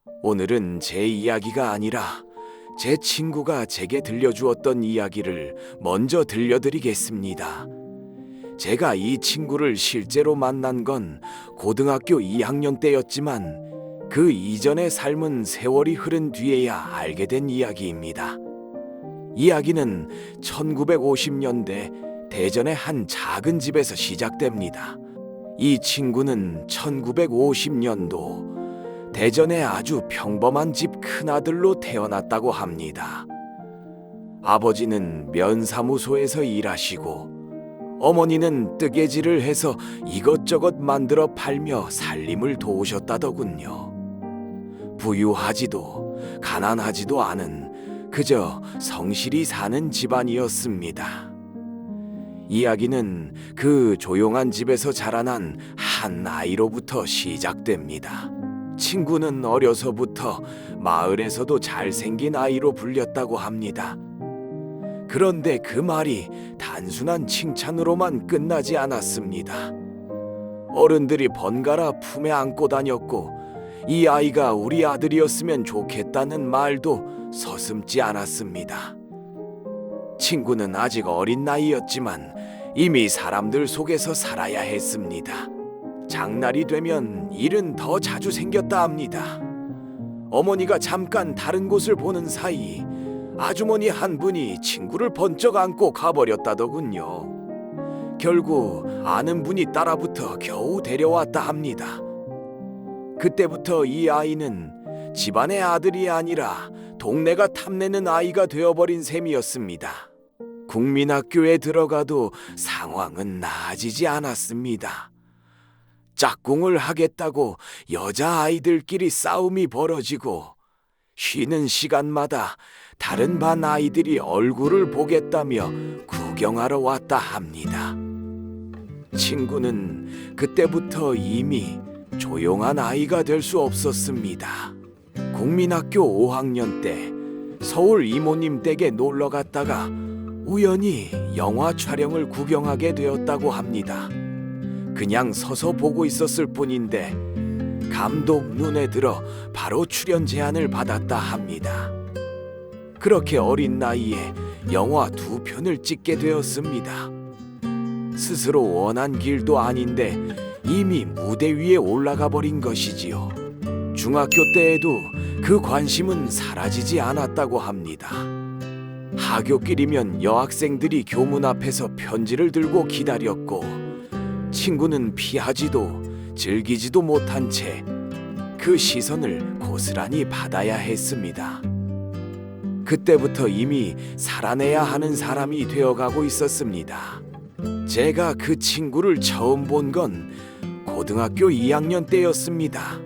오늘은 제 이야기가 아니라 제 친구가 제게 들려주었던 이야기를 먼저 들려드리겠습니다. 제가 이 친구를 실제로 만난 건 고등학교 2학년 때였지만 그 이전의 삶은 세월이 흐른 뒤에야 알게 된 이야기입니다. 이야기는 1950년대 대전의 한 작은 집에서 시작됩니다. 이 친구는 1950년도 대전의 아주 평범한 집 큰아들로 태어났다고 합니다. 아버지는 면사무소에서 일하시고 어머니는 뜨개질을 해서 이것저것 만들어 팔며 살림을 도우셨다더군요. 부유하지도 가난하지도 않은 그저 성실히 사는 집안이었습니다. 이야기는 그 조용한 집에서 자라난 한 아이로부터 시작됩니다. 친구는 어려서부터 마을에서도 잘생긴 아이로 불렸다고 합니다. 그런데 그 말이 단순한 칭찬으로만 끝나지 않았습니다. 어른들이 번갈아 품에 안고 다녔고 이 아이가 우리 아들이었으면 좋겠다는 말도 서슴지 않았습니다. 친구는 아직 어린 나이였지만 이미 사람들 속에서 살아야 했습니다. 장날이 되면 일은 더 자주 생겼다 합니다. 어머니가 잠깐 다른 곳을 보는 사이 아주머니 한 분이 친구를 번쩍 안고 가버렸다더군요. 결국 아는 분이 따라붙어 겨우 데려왔다 합니다. 그때부터 이 아이는 집안의 아들이 아니라 동네가 탐내는 아이가 되어버린 셈이었습니다. 국민학교에 들어가도 상황은 나아지지 않았습니다. 짝꿍을 하겠다고 여자아이들끼리 싸움이 벌어지고 쉬는 시간마다 다른 반 아이들이 얼굴을 보겠다며 구경하러 왔다 합니다. 친구는 그때부터 이미 조용한 아이가 될 수 없었습니다. 국민학교 5학년 때 서울 이모님 댁에 놀러 갔다가 우연히 영화 촬영을 구경하게 되었다고 합니다. 그냥 서서 보고 있었을 뿐인데 감독 눈에 들어 바로 출연 제안을 받았다 합니다. 그렇게 어린 나이에 영화 2편을 찍게 되었습니다. 스스로 원한 길도 아닌데 이미 무대 위에 올라가 버린 것이지요. 중학교 때에도 그 관심은 사라지지 않았다고 합니다. 하굣길이면 여학생들이 교문 앞에서 편지를 들고 기다렸고 친구는 피하지도 즐기지도 못한 채 그 시선을 고스란히 받아야 했습니다. 그때부터 이미 살아내야 하는 사람이 되어가고 있었습니다. 제가 그 친구를 처음 본 건 고등학교 2학년 때였습니다.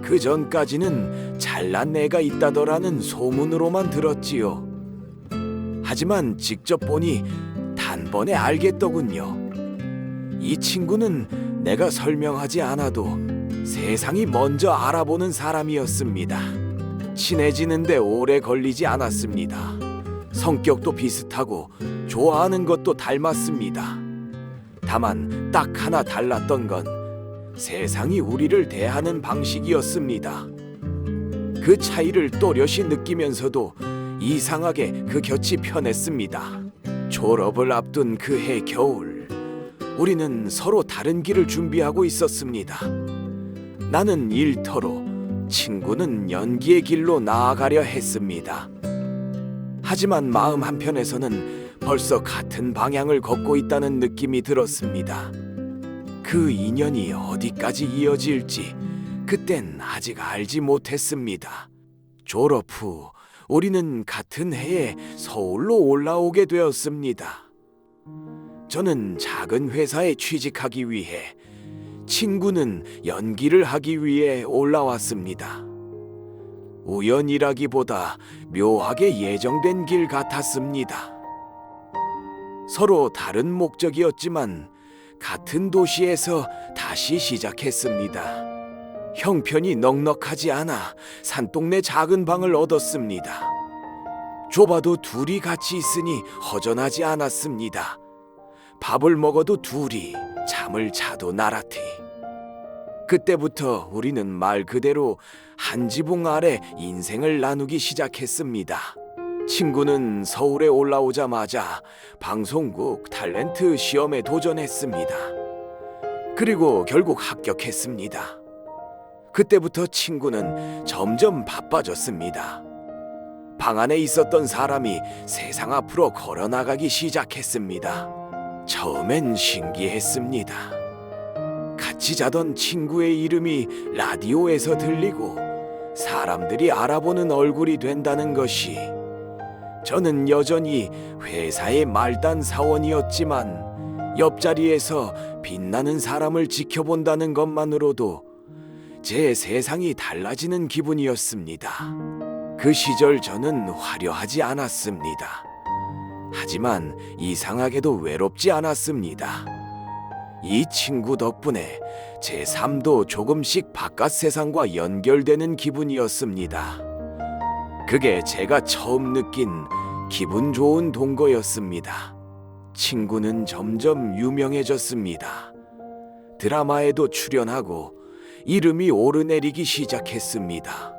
그 전까지는 잘난 애가 있다더라는 소문으로만 들었지요. 하지만 직접 보니 단번에 알겠더군요. 이 친구는 내가 설명하지 않아도 세상이 먼저 알아보는 사람이었습니다. 친해지는데 오래 걸리지 않았습니다. 성격도 비슷하고 좋아하는 것도 닮았습니다. 다만 딱 하나 달랐던 건 세상이 우리를 대하는 방식이었습니다. 그 차이를 또렷이 느끼면서도 이상하게 그 곁이 편했습니다. 졸업을 앞둔 그 해 겨울, 우리는 서로 다른 길을 준비하고 있었습니다. 나는 일터로, 친구는 연기의 길로 나아가려 했습니다. 하지만 마음 한편에서는 벌써 같은 방향을 걷고 있다는 느낌이 들었습니다. 그 인연이 어디까지 이어질지 그땐 아직 알지 못했습니다. 졸업 후 우리는 같은 해에 서울로 올라오게 되었습니다. 저는 작은 회사에 취직하기 위해, 친구는 연기를 하기 위해 올라왔습니다. 우연이라기보다 묘하게 예정된 길 같았습니다. 서로 다른 목적이었지만 같은 도시에서 다시 시작했습니다. 형편이 넉넉하지 않아 산동네 작은 방을 얻었습니다. 좁아도 둘이 같이 있으니 허전하지 않았습니다. 밥을 먹어도 둘이, 잠을 자도 나란히. 그때부터 우리는 말 그대로 한 지붕 아래 인생을 나누기 시작했습니다. 친구는 서울에 올라오자마자 방송국 탤런트 시험에 도전했습니다. 그리고 결국 합격했습니다. 그때부터 친구는 점점 바빠졌습니다. 방 안에 있었던 사람이 세상 앞으로 걸어나가기 시작했습니다. 처음엔 신기했습니다. 같이 자던 친구의 이름이 라디오에서 들리고 사람들이 알아보는 얼굴이 된다는 것이, 저는 여전히 회사의 말단 사원이었지만 옆자리에서 빛나는 사람을 지켜본다는 것만으로도 제 세상이 달라지는 기분이었습니다. 그 시절 저는 화려하지 않았습니다. 하지만 이상하게도 외롭지 않았습니다. 이 친구 덕분에 제 삶도 조금씩 바깥 세상과 연결되는 기분이었습니다. 그게 제가 처음 느낀 기분 좋은 동거였습니다. 친구는 점점 유명해졌습니다. 드라마에도 출연하고 이름이 오르내리기 시작했습니다.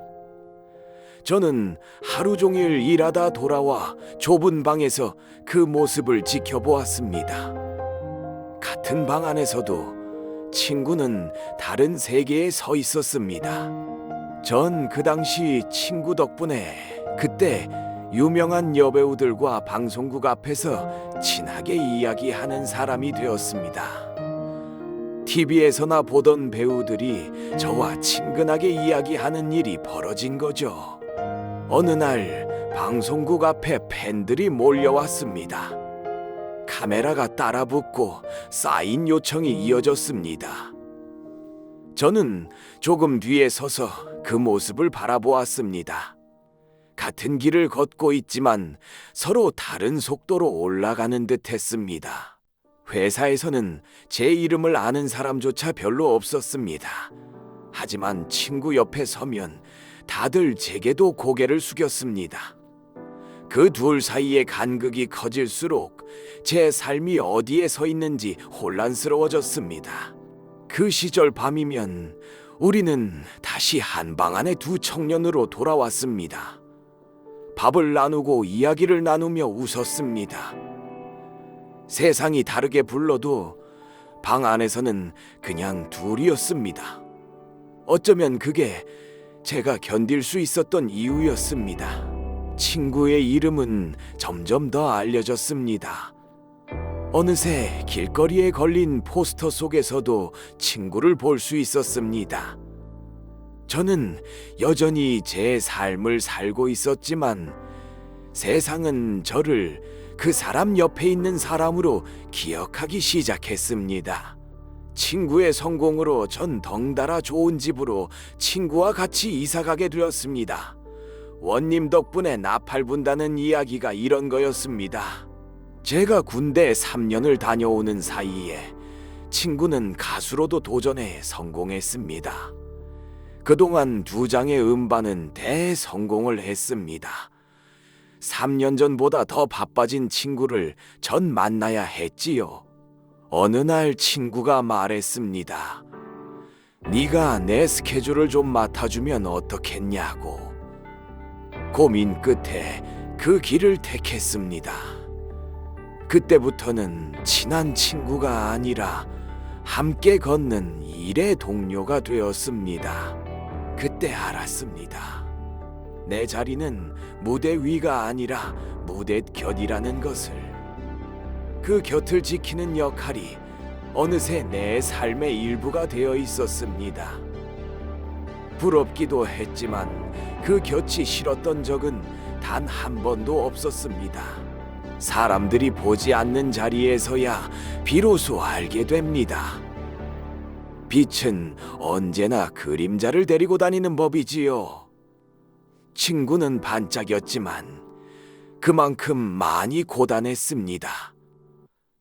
저는 하루 종일 일하다 돌아와 좁은 방에서 그 모습을 지켜보았습니다. 같은 방 안에서도 친구는 다른 세계에 서 있었습니다. 전 그 당시 친구 덕분에 그때 유명한 여배우들과 방송국 앞에서 친하게 이야기하는 사람이 되었습니다. TV에서나 보던 배우들이 저와 친근하게 이야기하는 일이 벌어진 거죠. 어느 날 방송국 앞에 팬들이 몰려왔습니다. 카메라가 따라붙고 사인 요청이 이어졌습니다. 저는 조금 뒤에 서서 그 모습을 바라보았습니다. 같은 길을 걷고 있지만 서로 다른 속도로 올라가는 듯 했습니다. 회사에서는 제 이름을 아는 사람조차 별로 없었습니다. 하지만 친구 옆에 서면 다들 제게도 고개를 숙였습니다. 그 둘 사이의 간극이 커질수록 제 삶이 어디에 서 있는지 혼란스러워졌습니다. 그 시절 밤이면 우리는 다시 한 방 안의 두 청년으로 돌아왔습니다. 밥을 나누고 이야기를 나누며 웃었습니다. 세상이 다르게 불러도 방 안에서는 그냥 둘이었습니다. 어쩌면 그게 제가 견딜 수 있었던 이유였습니다. 친구의 이름은 점점 더 알려졌습니다. 어느새 길거리에 걸린 포스터 속에서도 친구를 볼 수 있었습니다. 저는 여전히 제 삶을 살고 있었지만 세상은 저를 그 사람 옆에 있는 사람으로 기억하기 시작했습니다. 친구의 성공으로 전 덩달아 좋은 집으로 친구와 같이 이사가게 되었습니다. 원님 덕분에 나팔 분다는 이야기가 이런 거였습니다. 제가 군대 3년을 다녀오는 사이에 친구는 가수로도 도전해 성공했습니다. 그동안 2장의 음반은 대성공을 했습니다. 3년 전보다 더 바빠진 친구를 전 만나야 했지요. 어느 날 친구가 말했습니다. 네가 내 스케줄을 좀 맡아주면 어떻겠냐고. 고민 끝에 그 길을 택했습니다. 그때부터는 친한 친구가 아니라 함께 걷는 일의 동료가 되었습니다. 그때 알았습니다. 내 자리는 무대 위가 아니라 무대 곁이라는 것을. 그 곁을 지키는 역할이 어느새 내 삶의 일부가 되어 있었습니다. 부럽기도 했지만 그 곁이 싫었던 적은 단 한 번도 없었습니다. 사람들이 보지 않는 자리에서야 비로소 알게 됩니다. 빛은 언제나 그림자를 데리고 다니는 법이지요. 친구는 반짝였지만 그만큼 많이 고단했습니다.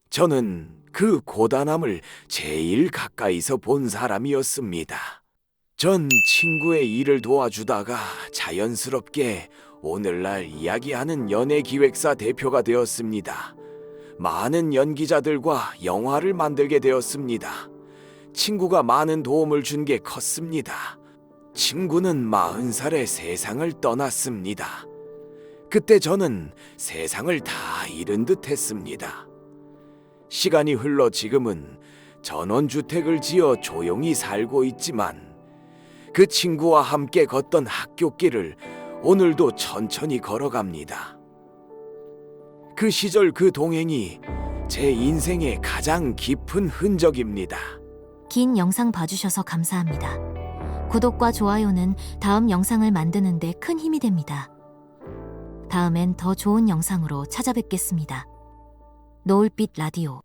저는 그 고단함을 제일 가까이서 본 사람이었습니다. 전 친구의 일을 도와주다가 자연스럽게 오늘날 이야기하는 연예기획사 대표가 되었습니다. 많은 연기자들과 영화를 만들게 되었습니다. 친구가 많은 도움을 준 게 컸습니다. 친구는 40살에 세상을 떠났습니다. 그때 저는 세상을 다 잃은 듯 했습니다. 시간이 흘러 지금은 전원주택을 지어 조용히 살고 있지만 그 친구와 함께 걷던 학교길을 오늘도 천천히 걸어갑니다. 그 시절 그 동행이 제 인생의 가장 깊은 흔적입니다. 긴 영상 봐주셔서 감사합니다. 구독과 좋아요는 다음 영상을 만드는 데 큰 힘이 됩니다. 다음엔 더 좋은 영상으로 찾아뵙겠습니다. 노을빛 라디오